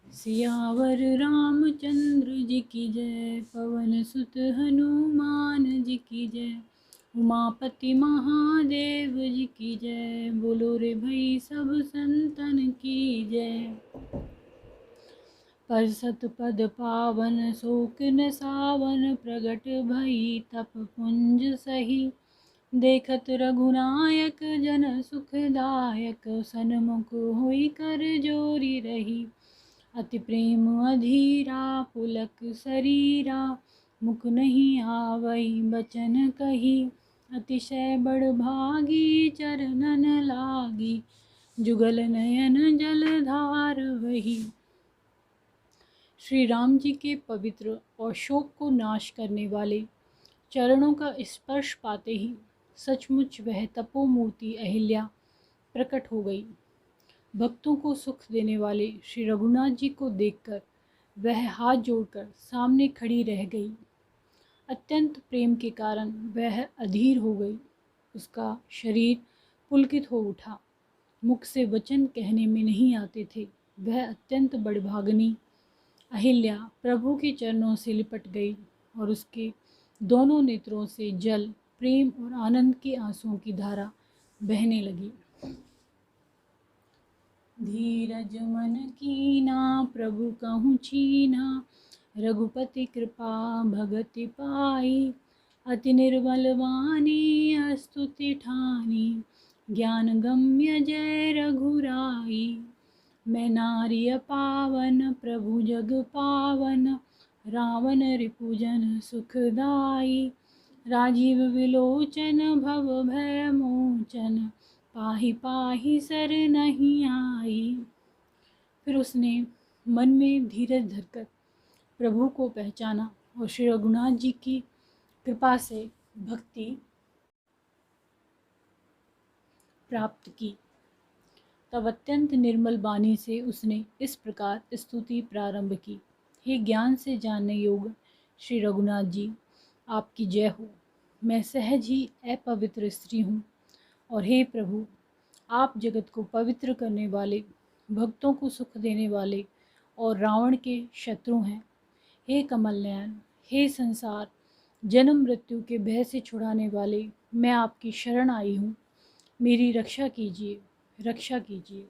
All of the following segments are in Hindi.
सियावर रामचंद्र जी की जय, पवन सुत हनुमान जी की जय, उमापति महादेव जी की जय, बोलो रे भई सब संतन की जय। पर सत पद पावन शोक न सावन, प्रगट भई तप पुंज सही, देखत रघुनायक जन सुखदायक, सन्मुख होई कर जोरी रही। अति प्रेम अधीरा पुलक शरीरा, मुख नहीं आवई बचन कही, अतिशय बड़ भागी चरणन लागी, जुगल नयन जलधार वही। श्री राम जी के पवित्र और शोक को नाश करने वाले चरणों का स्पर्श पाते ही सचमुच वह तपोमूर्ति अहिल्या प्रकट हो गई। भक्तों को सुख देने वाले श्री रघुनाथ जी को देखकर वह हाथ जोड़कर सामने खड़ी रह गई। अत्यंत प्रेम के कारण वह अधीर हो गई। उसका शरीर पुलकित हो उठा, मुख से वचन कहने में नहीं आते थे। वह अत्यंत बड़भागनी अहिल्या प्रभु के चरणों से लिपट गई और उसके दोनों नेत्रों से जल, प्रेम और आनंद के आंसुओं की धारा बहने लगी। धीरज मन कीना प्रभु कहूँ छीना, रघुपति कृपा भगति पाई, अति निर्मल वाणी स्तुति ठानी, ज्ञान गम्य जय रघुराई। मैं नारी पावन प्रभु जग पावन, रावण रिपुजन सुखदाई, राजीव विलोचन भव भय मोचन, पाहि पाहि सर नहीं आई। फिर उसने मन में धीरज धरकर प्रभु को पहचाना और श्री रघुनाथ जी की कृपा से भक्ति प्राप्त की। तब अत्यंत निर्मल वाणी से उसने इस प्रकार स्तुति प्रारंभ की। हे ज्ञान से जानने योग्य श्री रघुनाथ जी, आपकी जय हो। मैं सहज ही अपवित्र स्त्री हूँ, और हे प्रभु, आप जगत को पवित्र करने वाले, भक्तों को सुख देने वाले और रावण के शत्रु हैं। हे कमल नयन, हे संसार जन्म मृत्यु के भय से छुड़ाने वाले, मैं आपकी शरण आई हूँ। मेरी रक्षा कीजिए, रक्षा कीजिए।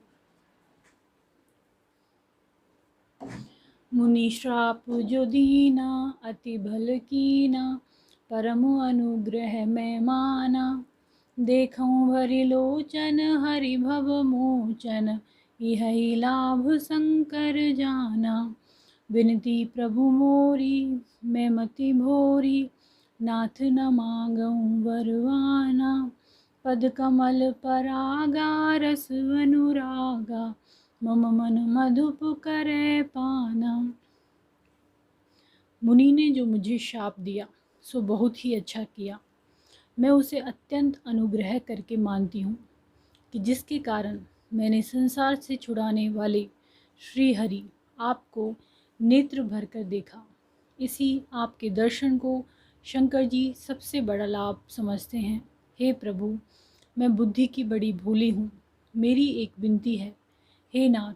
मुनि श्राप जो दीना, अति भल कीना, परम अनुग्रह मैं माना, देखूं भरि लोचन हरि भव मोचन, यही लाभ शंकर जाना। विनती प्रभु मोरी मैं मति भोरी, नाथ न मांगऊं वरवाना, पद कमल परागा रस अनुरागा, मम मन मधुप करे पाना। मुनि ने जो मुझे शाप दिया सो बहुत ही अच्छा किया। मैं उसे अत्यंत अनुग्रह करके मानती हूँ कि जिसके कारण मैंने संसार से छुड़ाने वाले श्री हरि आपको नेत्र भर कर देखा। इसी आपके दर्शन को शंकर जी सबसे बड़ा लाभ समझते हैं। हे प्रभु, मैं बुद्धि की बड़ी भोली हूँ। मेरी एक विनती है, हे नाथ,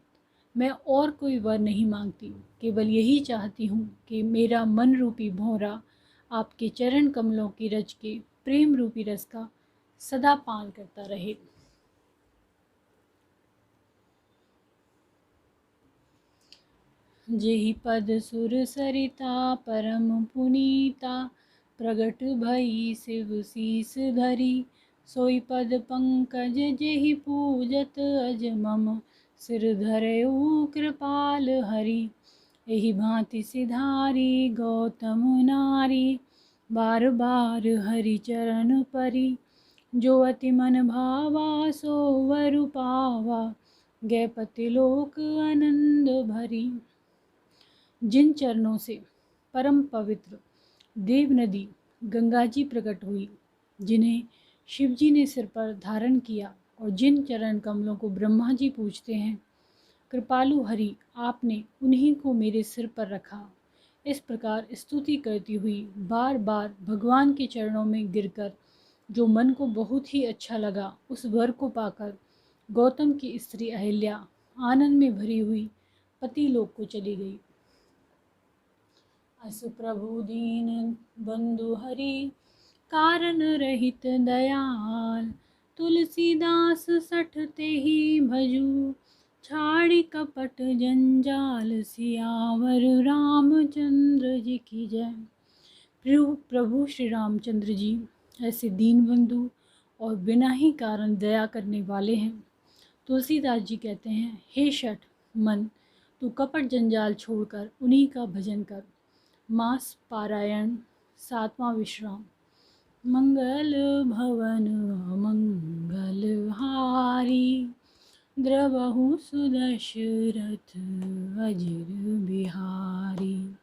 मैं और कोई वर नहीं मांगती, केवल यही चाहती हूँ कि मेरा मन रूपी भौरा आपके चरण कमलों की रज के प्रेम रूपी रस का सदा पान करता रहे। जेहि पद सुर सरिता परम पुनीता, प्रगट भई शिव शीस धरी, सोई पद पंकज जेहि पूजत अज मम, सिर धरऊ कृपाल हरि। एहि भांति सिधारी गौतम नारी, बार बार हरि चरण परी, जो अति मन भावा सो वर पावा, गए पति लोक आनंद भरी। जिन चरणों से परम पवित्र देव नदी गंगा जी प्रकट हुई, जिन्हें शिव जी ने सिर पर धारण किया और जिन चरण कमलों को ब्रह्मा जी पूजते हैं, कृपालु हरि आपने उन्हीं को मेरे सिर पर रखा। इस प्रकार स्तुति करती हुई बार बार भगवान के चरणों में गिरकर जो मन को बहुत ही अच्छा लगा, उस वर को पाकर गौतम की स्त्री अहिल्या आनंद में भरी हुई पति लोक को चली गई। अस प्रभु दीन बंधु हरि, कारण रहित दयाल। तुलसीदास सठते ही भजू, छाड़ी कपट जंजाल। सियावर रामचंद्र जी की जय। प्रभु श्री रामचंद्र जी ऐसे दीन बंधु और बिना ही कारण दया करने वाले हैं। तुलसीदास जी कहते हैं, हे शठ मन, तू कपट जंजाल छोड़कर उन्हीं का भजन कर। मास पारायण, 7वां विश्राम। मंगल भवन मंगल हारी, द्रवहु सुदशरथ अजिर बिहारी।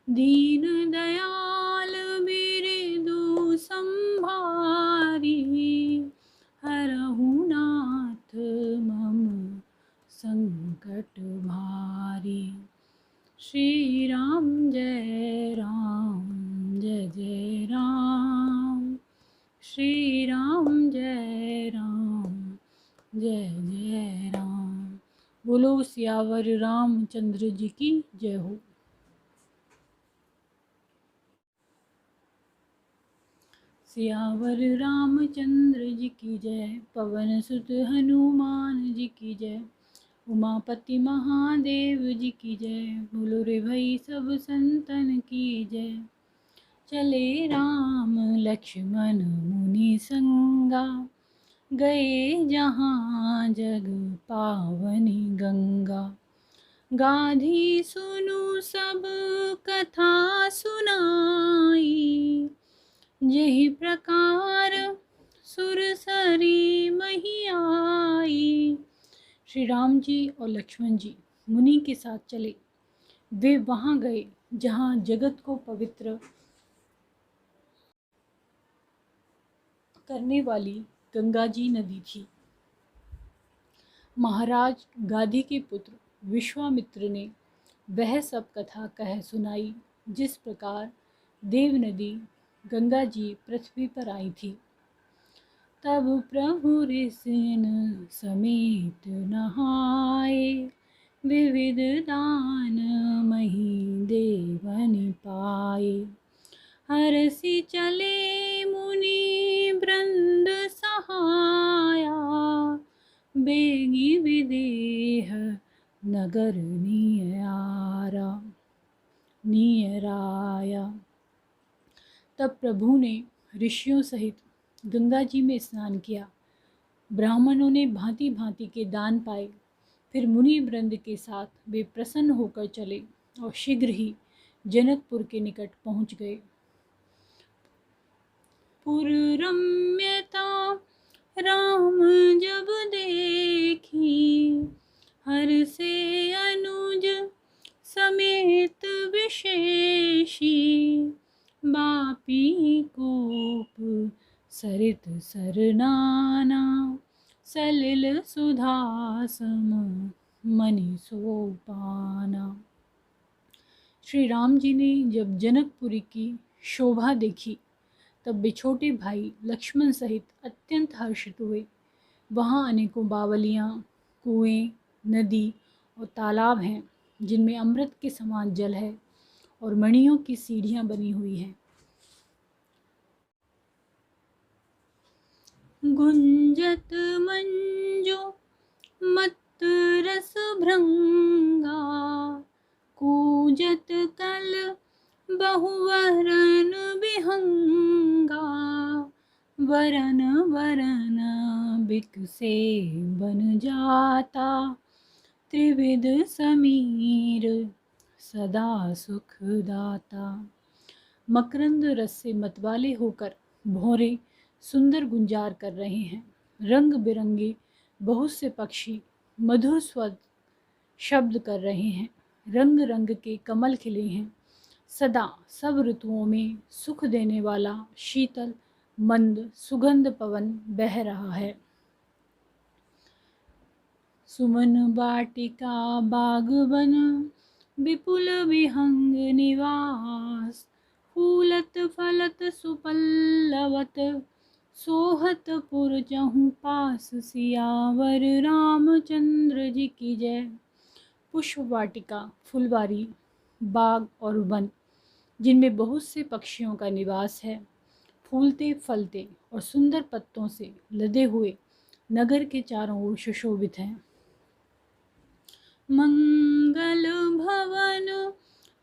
दीन दयाल बिरदु संभारी, हरहु नाथ मम संकट भारी। श्री राम जय राम जय जय राम, श्री राम जय राम जय जय राम। बोलो सियावर रामचंद्र जी की जय हो। सियावर रामचंद्र जी की जय, पवन सुत हनुमान जी की जय, उमापति महादेव जी की जय। बोलो रे भई सब संतन की जय। चले राम लक्ष्मण मुनि संगा, गए जहाँ जग पावनी गंगा। गाधी सुनु सब कथा सुनाई, यही प्रकार सुरसरी मही आई। श्री राम जी और लक्ष्मण जी मुनि के साथ चले। वे वहाँ गए जहाँ जगत को पवित्र करने वाली गंगा जी नदी थी। महाराज गादी के पुत्र विश्वामित्र ने वह सब कथा कह सुनाई, जिस प्रकार देव नदी गंगा जी पृथ्वी पर आई थी। तब प्रभु ऋषिन समेत नहाए, विविध दान मही देवनि पाए। हरसि चले मुनि वृंद सहाया, बेगी विदेह नगर नियराया। तब प्रभु ने ऋषियों सहित गंगा जी में स्नान किया। ब्राह्मणों ने भांति भांति के दान पाए। फिर मुनि वृंद के साथ वे प्रसन्न होकर चले और शीघ्र ही जनकपुर के निकट पहुंच गए। पुर रम्यता राम जब देखी, हर से अनुज समेत विशेषी। बापी कूप सरित सरनाना, सलिल सुधा सम मनि सोपाना। श्री राम जी ने जब जनकपुरी की शोभा देखी, तब वे छोटे भाई लक्ष्मण सहित अत्यंत हर्षित हुए। वहाँ अनेकों बावलियाँ, कुएं, नदी और तालाब हैं, जिनमें अमृत के समान जल है और मणियों की सीढ़ियाँ बनी हुई हैं। गुंजत मंजो मत रस भृंगा, कूजत कल बहुवरन विहंगा। वरन वरन बिकसे बन जाता, त्रिविध समीर सदा सुखदाता। मकरंद रस से मतवाले होकर भौरे सुंदर गुंजार कर रहे हैं। रंग बिरंगे बहुत से पक्षी मधुर स्वर शब्द कर रहे हैं। रंग रंग के कमल खिले हैं। सदा सब ऋतुओं में सुख देने वाला शीतल मंद सुगंध पवन बह रहा है। सुमन वाटिका बागवन, विपुल विहंग निवास। फूलत फलत सुपल्लवत, सोहत पुर चहु पास। सियावर रामचंद्र जी की जय। पुष्प वाटिका, फुलवारी, बाग और वन जिनमें बहुत से पक्षियों का निवास है, फूलते फलते और सुंदर पत्तों से लदे हुए नगर के चारों ओर सुशोभित हैं। मंगल भवन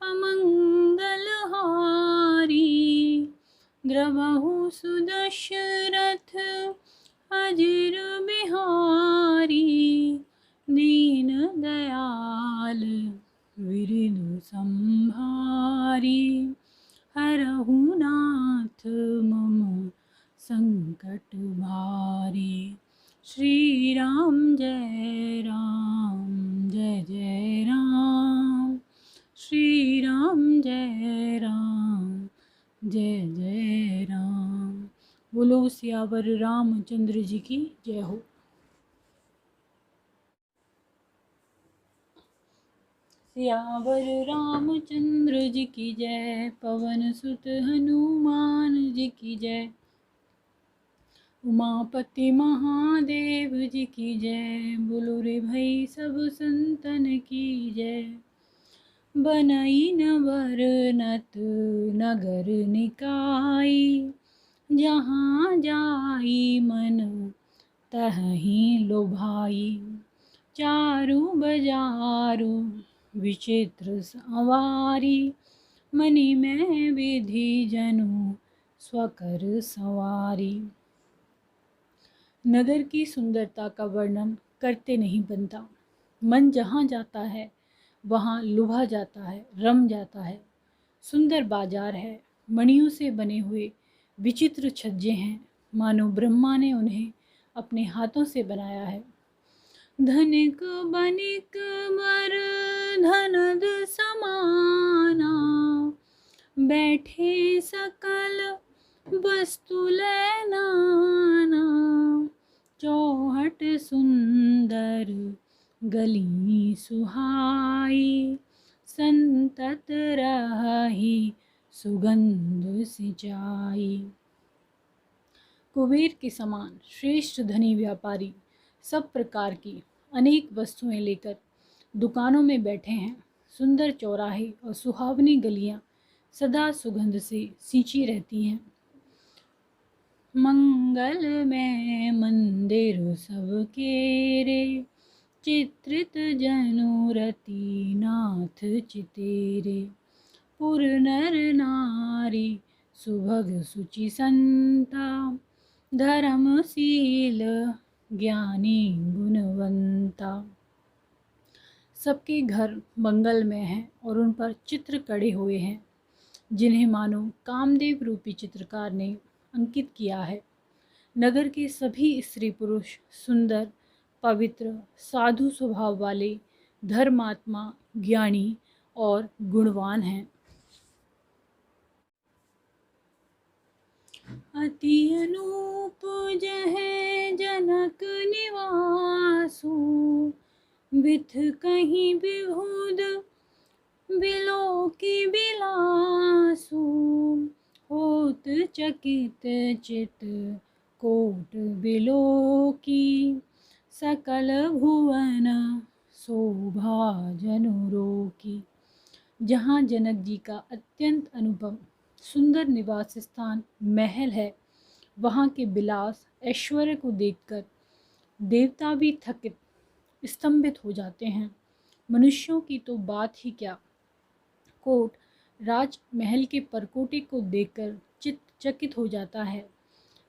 अमंगल हारी, द्रवहु सुदशरथ अजिर बिहारी, दीन दयाल विरिधु संभारी, हरहु नाथ मम संकट भारी। श्री राम जय राम जय जय राम, श्री राम जय राम जय जय राम। बोलो सियावर रामचंद्र जी की जय हो। सियावर रामचंद्र जी की जय, पवन सुत हनुमान जी की जय, उमापति महादेव जी की जय। बोलो रे भाई सब संतन की जय। बनई नवर नत नगर निकाई, जहाँ जाई मन तहीं लुभाई, चारु बजारु विचित्र संवारी, मनि में विधि जनु स्वकर संवारी। नगर की सुंदरता का वर्णन करते नहीं बनता। मन जहाँ जाता है वहाँ लुभा जाता है, रम जाता है। सुंदर बाजार है, मणियों से बने हुए विचित्र छज्जे हैं, मानो ब्रह्मा ने उन्हें अपने हाथों से बनाया है। धनिक बनिक बर धनद समाना, बैठे सकल वस्तु लै नाना, चौहट सुंदर गली सुहाई, संतत रही सुगंध सिंचाई। कुबेर के समान श्रेष्ठ धनी व्यापारी सब प्रकार की अनेक वस्तुएं लेकर दुकानों में बैठे हैं। सुंदर चौराहे और सुहावनी गलियां सदा सुगंध से सींची रहती हैं। मंगल में मंदिर सबके रे, चित्रित जनुरति नाथ चितेरे, पुर नर नारी सुभग सुचि संता, धर्मशील ज्ञानी गुणवंता। सबके घर मंगलमय हैं और उन पर चित्र कड़े हुए हैं, जिन्हें मानो कामदेव रूपी चित्रकार ने अंकित किया है। नगर के सभी स्त्री पुरुष सुंदर, पवित्र, साधु स्वभाव वाले, धर्मात्मा, ज्ञानी और गुणवान हैं। अति अनूप जह जनक निवासु, विथ कहीं विभुद बिलोकी बिलासु, होत चकित चित कोट बिलोकी, सकल भुवन शोभा जनुरोकी। जहाँ जनक जी का अत्यंत अनुपम सुंदर निवास स्थान महल है, वहाँ के विलास ऐश्वर्य को देखकर देवता भी थकित स्तंभित हो जाते हैं। मनुष्यों की तो बात ही क्या, कोट राजमहल के परकोटे को देखकर चित्त चकित हो जाता है।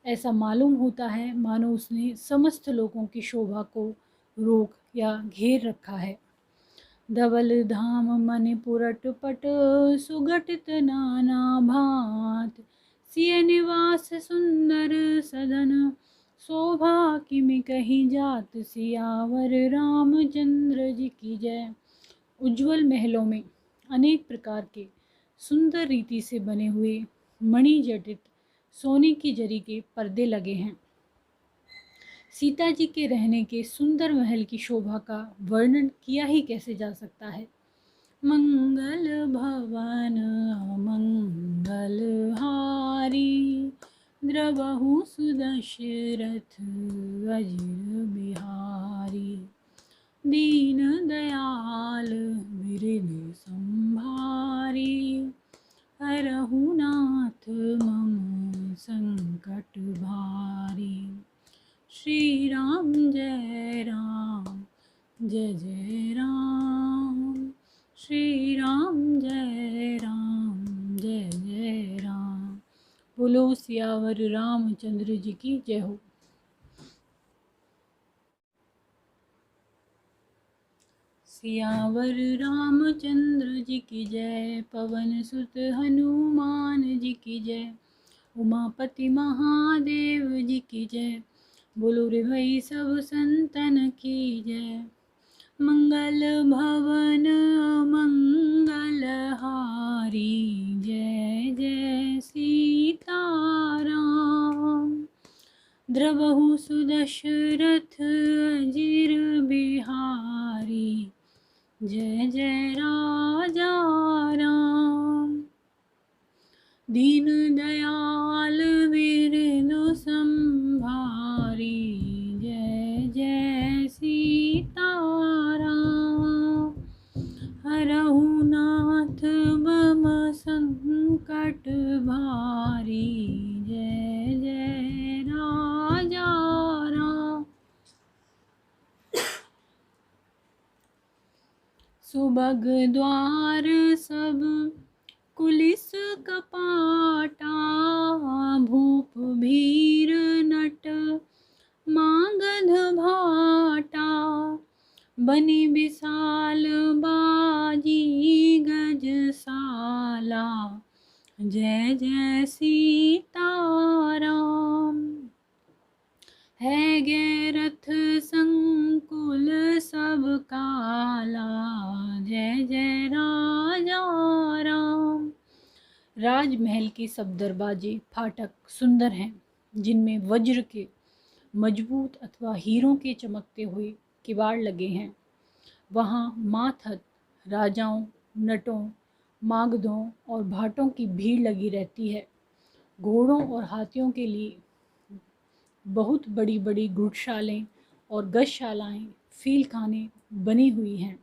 ऐसा मालूम होता है मानो उसने समस्त लोगों की शोभा को रोक या घेर रखा है। धवल धाम मन पुरट पट, सुगठित नाना भांत, सिय निवास सुंदर सदन, शोभा किमि कही जात, सियावर रामचंद्र जी की जय। उज्ज्वल महलों में अनेक प्रकार के सुंदर रीति से बने हुए मणि जटित सोने की जरी के पर्दे लगे हैं। सीता जी के रहने के सुंदर महल की शोभा का वर्णन किया ही कैसे जा सकता है। मंगल भवन मंगल हारी, द्रवहु सुदशरथ अजिर बिहारी, दीन दयाल संभारी, हरहु नाथ मम संकट भारी। श्री राम जय राम जय जय राम, श्री राम जय राम जय जय राम। बोलो सियावर रामचंद्र जी की जय हो। सियावर रामचंद्र जी की जय, पवन सुत हनुमान जी की जय, उमापति महादेव जी की जय। बोलो रे भाई सब संतन की जय। मंगल भवन मंगल हारी, जय जय सीताराम। द्रवहु सुदशरथ अजिर बिहारी, जय जय राजा राम। दीन दयाल बिरदु संभारी, जय जय सीताराम। हरहु नाथ मम संकट भारी, जय जय राजा राम। सुबग द्वार सब कुलिस कपाटा, भूप भीर नट मागध भाटा। बनी विशाल बाजी गज साला, जय जय सीताराम। है गैरथ संकुल सब काला, जय जय राजा राम। राजमहल के सब दरवाजे फाटक सुंदर हैं, जिनमें वज्र के मजबूत अथवा हीरों के चमकते हुए किवाड़ लगे हैं। वहाँ मातहत राजाओं, नटों, मागधों और भाटों की भीड़ लगी रहती है। घोड़ों और हाथियों के लिए बहुत बड़ी बड़ी घुड़शालें और गजशालाएं, फील खाने बनी हुई हैं,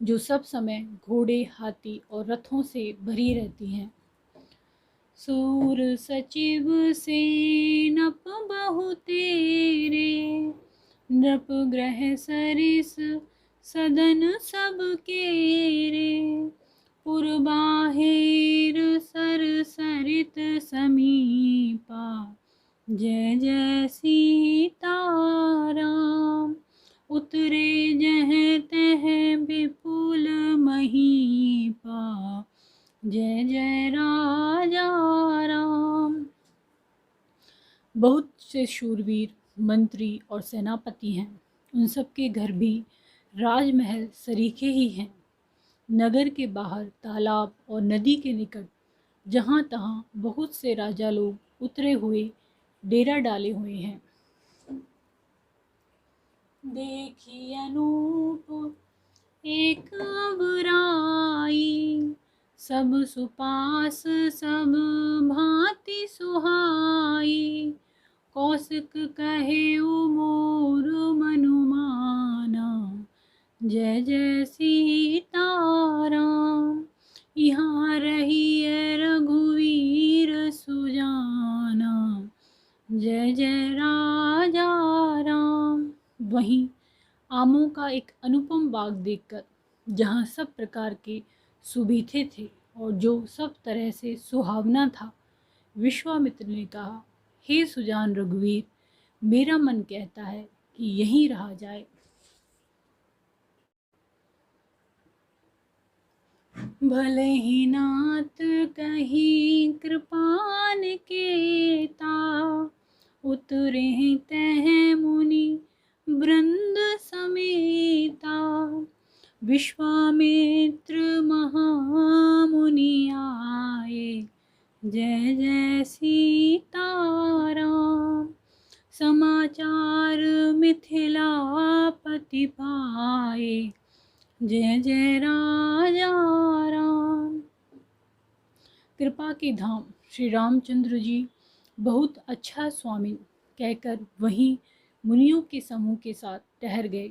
जो सब समय घोड़े, हाथी और रथों से भरी रहती हैं। सूर सचिव सेनप बहु तेरे, नृप ग्रह सरिस सदन सब केरे। पुरबाहिर सर सरित समीपा, जय जय सीताराम। उतरे जह तह विपुल महीपा, जय जय राजा राम। बहुत से शूरवीर मंत्री और सेनापति हैं, उन सब के घर भी राजमहल सरीखे ही हैं। नगर के बाहर तालाब और नदी के निकट जहाँ तहाँ बहुत से राजा लोग उतरे हुए डेरा डाले हुए हैं। देखी अनूप एक अबराई, सब सुपास सब भांति सुहाई। कौशिक कहे मोर मनुमाना, जय जय सीताराम। यहाँ रहिए रघुवीर सुजाना, जय जय राजा राम। वहीं आमों का एक अनुपम बाग देखकर, जहाँ सब प्रकार के सुबीथे थे और जो सब तरह से सुहावना था, विश्वामित्र ने कहा, हे सुजान रघुवीर, मेरा मन कहता है कि यहीं रहा जाए। भले ही नाथ कही कृपान केता, उतरे तह मुनि वृंद समेता। विश्वामित्र महामुनि आए, जय जय सीताराम। समाचार मिथिलापति पाए, जय जय राजा राम। कृपा के धाम श्री रामचंद्र जी बहुत अच्छा स्वामी कहकर वहीं मुनियों के समूह के साथ ठहर गए।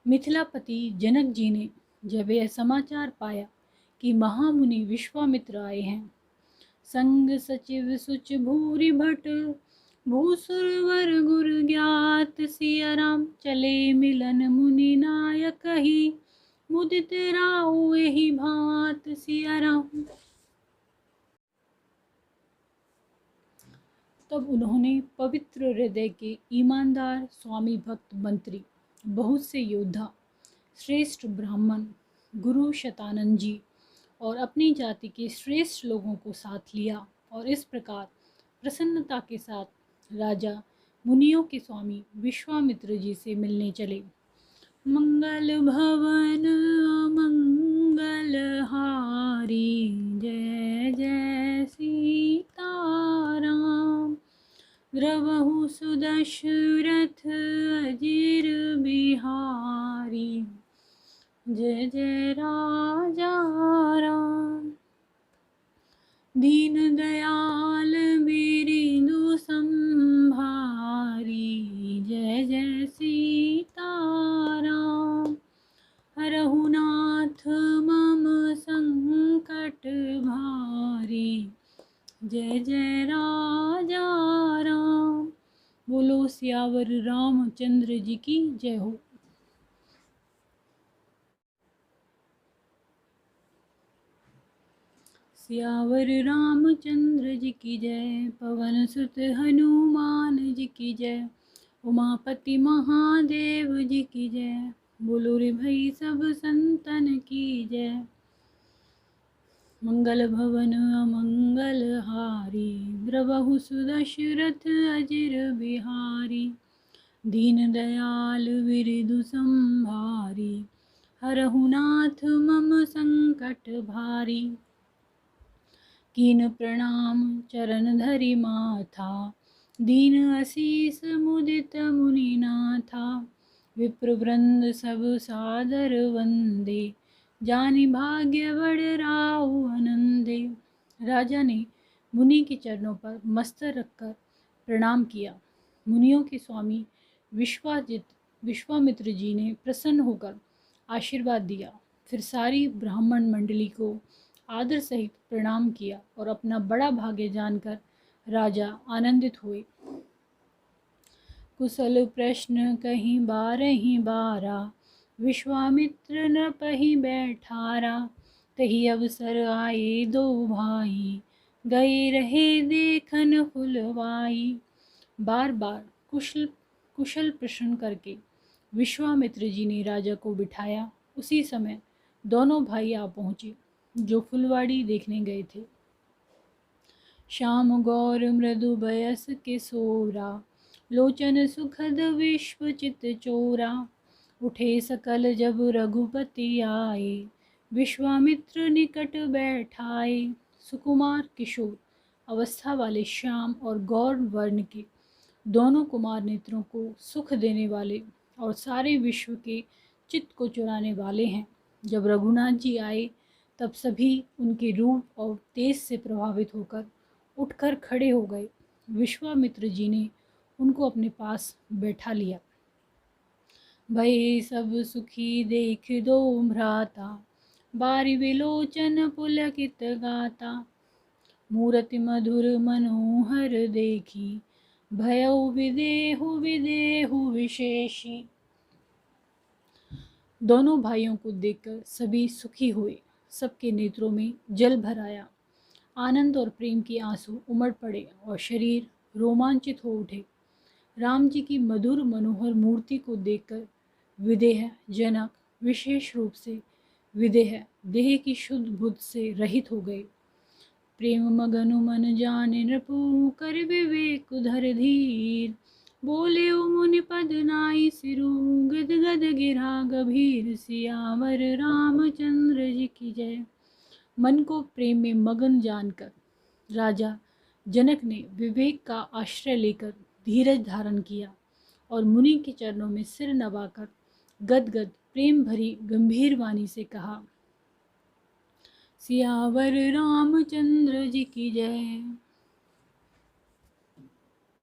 मिथिलापति जनक जी ने जब यह समाचार पाया कि महामुनि विश्वामित्र आए हैं, संग सचिव सुच भूरि भट, भूसुरवर गुर ज्ञात, सिया राम चले मिलन मुनि नायक ही, मुदित राउ एहि भांत सिया राम। तब उन्होंने पवित्र हृदय के ईमानदार स्वामी भक्त मंत्री, बहुत से योद्धा, श्रेष्ठ ब्राह्मण, गुरु शतानंद जी और अपनी जाति के श्रेष्ठ लोगों को साथ लिया और इस प्रकार प्रसन्नता के साथ राजा मुनियों के स्वामी विश्वामित्र जी से मिलने चले। मंगल भवन अमंगल हारी, जय जय सीताराम, द्रवहु सुदशरथ अजिर बिहारी, जय जय राजा राम। दीन दयाल बिरिदु संभारी, जय जय सीताराम, हरहु नाथ मम संकट भारी, जय जय राजा राम। बोलो सियावर रामचंद्र जी की जय हो। सियावर रामचंद्र जी की जय, पवन सुत हनुमान जी की जय, उमापति महादेव जी की जय, बोलो रे भाई सब संतन की जय। मंगल भवन अमंगल हारी, द्रवहु सुदशरथ अजिर बिहारी, दीन दयाल बिरिदु संभारी, हरहु नाथ मम संकट भारी। कीन प्रणाम चरण धरि माथा, दीन असीस मुदित मुनिनाथा, विप्रवृंद सब सादर वंदे, जानि भाग्य बड़ राउ आनंदे। राजा ने मुनि के चरणों पर मस्तक रखकर प्रणाम किया। मुनियों के स्वामी विश्वामित्र जी ने प्रसन्न होकर आशीर्वाद दिया। फिर सारी ब्राह्मण मंडली को आदर सहित प्रणाम किया और अपना बड़ा भाग्य जानकर राजा आनंदित हुए। कुशल प्रश्न कहीं बारहि बारा, विश्वामित्र नृपहि बैठारा, तही अवसर आए दो भाई, गए रहे देखन फुलवाई। बार बार कुशल प्रश्न करके विश्वामित्र जी ने राजा को बिठाया। उसी समय दोनों भाई आ पहुँचे जो फुलवाड़ी देखने गए थे। श्याम गौर मृदु बयस किशोरा, लोचन सुखद विश्व चित चोरा, उठे सकल जब रघुपति आए, विश्वामित्र निकट बैठाए। सुकुमार किशोर अवस्था वाले श्याम और गौर वर्ण के दोनों कुमार नेत्रों को सुख देने वाले और सारे विश्व के चित्त को चुराने वाले हैं। जब रघुनाथ जी आए तब सभी उनके रूप और तेज से प्रभावित होकर उठकर खड़े हो गए। विश्वामित्र जी ने उनको अपने पास बैठा लिया। भय सब सुखी देख दो भ्राता, बारि विलोचन पुलकित गाता, मूरति मधुर मनोहर देखी, भयउ विदेहु विदेहु विशेषी। दोनों भाइयों को देखकर सभी सुखी हुए। सबके नेत्रों में जल भर आया। आनंद और प्रेम के आंसू उमड़ पड़े और शरीर रोमांचित हो उठे। राम जी की मधुर मनोहर मूर्ति को देखकर विदेह जनक विशेष रूप से विदेह देह की शुद्ध बुद्ध से रहित हो गए। प्रेम मगनु मन जाने नृपु, कर विवेक धर धीर, बोले मुनि पद नाई सिरु, गद गद गिरा गभीर, सियावर रामचंद्र जी की जय। मन को प्रेम में मगन जानकर राजा जनक ने विवेक का आश्रय लेकर धीरज धारण किया और मुनि के चरणों में सिर नवाकर गदगद प्रेम भरी गंभीर वाणी से कहा, सियावर रामचंद्र जी की जय।